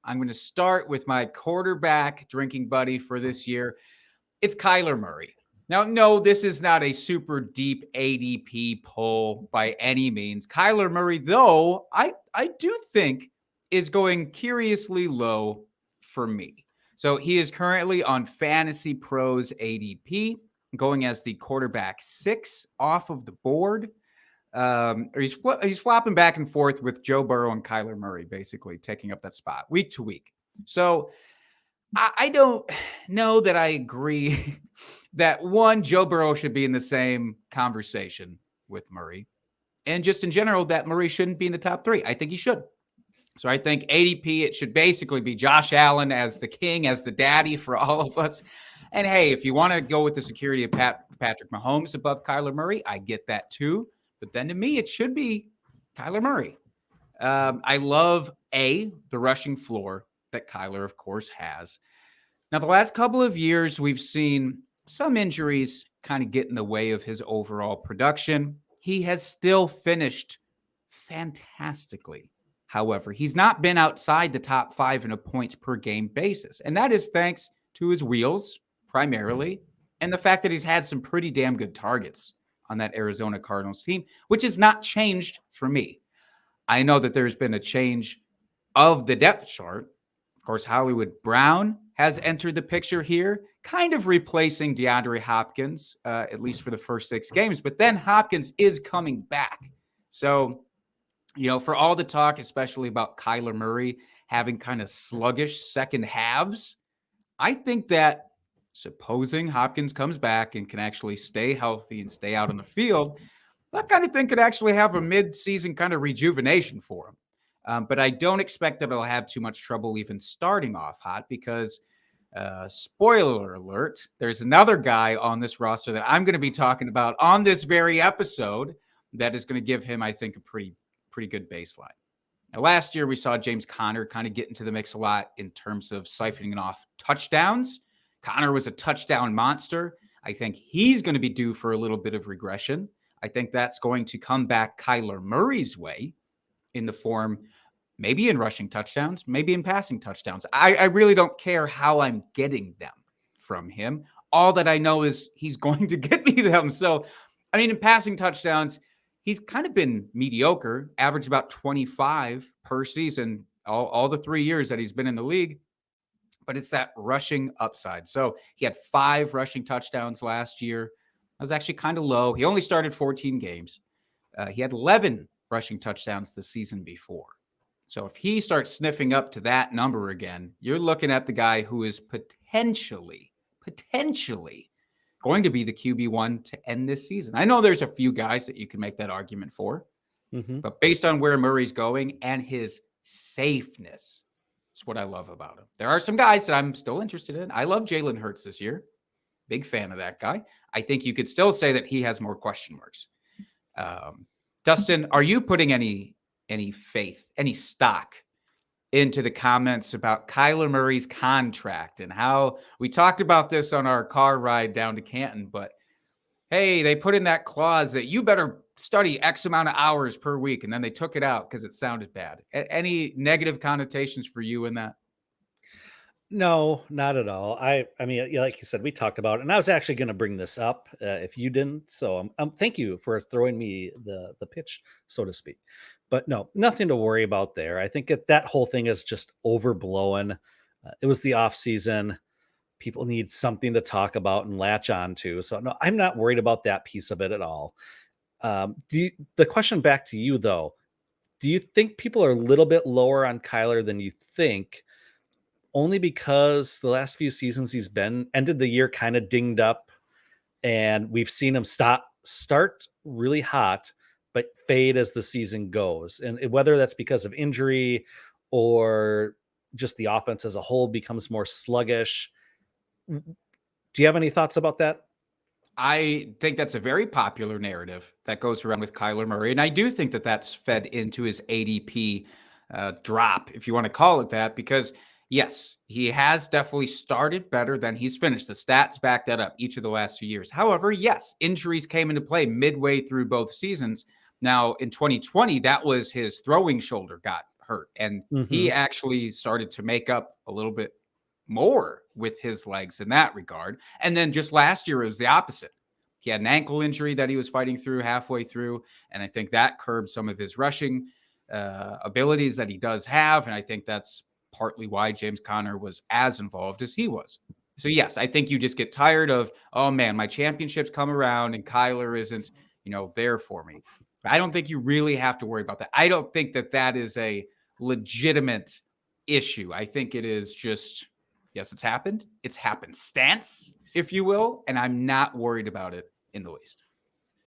I'm going to start with my quarterback drinking buddy for this year. It's Kyler Murray. Now, no, this is not a super deep ADP poll by any means. Kyler Murray, though, I do think is going curiously low for me. So he is currently on Fantasy Pros ADP, going as the quarterback 6 off of the board. Or he's flopping back and forth with Joe Burrow and Kyler Murray, basically taking up that spot week to week. So I don't know that I agree that one, Joe Burrow should be in the same conversation with Murray. And just in general, that Murray shouldn't be in the top 3. I think he should. So I think ADP, it should basically be Josh Allen as the king, as the daddy for all of us. And hey, if you want to go with the security of Patrick Mahomes above Kyler Murray, I get that too. But then to me, it should be Kyler Murray. I love, the rushing floor that Kyler, of course, has. Now, the last couple of years, we've seen some injuries kind of get in the way of his overall production. He has still finished fantastically. However, he's not been outside the top 5 in a points per game basis. And that is thanks to his wheels, primarily, and the fact that he's had some pretty damn good targets on that Arizona Cardinals team, which has not changed for me. I know that there's been a change of the depth chart. Of course, Hollywood Brown has entered the picture here, kind of replacing DeAndre Hopkins, at least for the first 6 games. But then Hopkins is coming back. So, for all the talk, especially about Kyler Murray having kind of sluggish second halves, I think that supposing Hopkins comes back and can actually stay healthy and stay out on the field, that kind of thing could actually have a mid-season kind of rejuvenation for him. But I don't expect that he'll have too much trouble even starting off hot because, spoiler alert, there's another guy on this roster that I'm going to be talking about on this very episode that is going to give him, I think, a pretty good baseline. Now, last year, we saw James Conner kind of get into the mix a lot in terms of siphoning off touchdowns. Conner was a touchdown monster. I think he's going to be due for a little bit of regression. I think that's going to come back Kyler Murray's way in the form, maybe in rushing touchdowns, maybe in passing touchdowns. I really don't care how I'm getting them from him. All that I know is he's going to get me them. So, in passing touchdowns, he's kind of been mediocre, averaged about 25 per season, all the 3 years that he's been in the league. But it's that rushing upside. So he had 5 rushing touchdowns last year. That was actually kind of low. He only started 14 games. He had 11 rushing touchdowns the season before. So if he starts sniffing up to that number again, you're looking at the guy who is potentially going to be the QB1 to end this season. I know there's a few guys that you can make that argument for, but based on where Murray's going and his safeness, it's what I love about him. There are some guys that I'm still interested in. I love Jalen Hurts this year. Big fan of that guy. I think you could still say that he has more question marks. Dustin, are you putting any faith, any stock into the comments about Kyler Murray's contract and how we talked about this on our car ride down to Canton, but hey, they put in that clause that you better study X amount of hours per week, and then they took it out because it sounded bad. Any negative connotations for you in that? No, not at all. I mean, like you said, we talked about it, and I was actually going to bring this up if you didn't. So thank you for throwing me the pitch, so to speak. But no, nothing to worry about there. I think that whole thing is just overblown. It was the off season. People need something to talk about and latch on to. So no, I'm not worried about that piece of it at all. The question back to you though, do you think people are a little bit lower on Kyler than you think? Only because the last few seasons he's ended the year kind of dinged up, and we've seen him start really hot, but fade as the season goes. And whether that's because of injury or just the offense as a whole becomes more sluggish. Do you have any thoughts about that? I think that's a very popular narrative that goes around with Kyler Murray. And I do think that that's fed into his ADP drop, if you want to call it that, because yes, he has definitely started better than he's finished. The stats back that up each of the last 2 years. However, yes, injuries came into play midway through both seasons. Now, in 2020, that was his throwing shoulder got hurt. And he Mhm. actually started to make up a little bit more with his legs in that regard. And then just last year, it was the opposite. He had an ankle injury that he was fighting through halfway through. And I think that curbed some of his rushing abilities that he does have. And I think that's partly why James Conner was as involved as he was. So, yes, I think you just get tired of, oh man, my championships come around and Kyler isn't, there for me. I don't think you really have to worry about that. I don't think that that is a legitimate issue. I think it is just, yes, it's happened. It's happenstance, if you will. And I'm not worried about it in the least.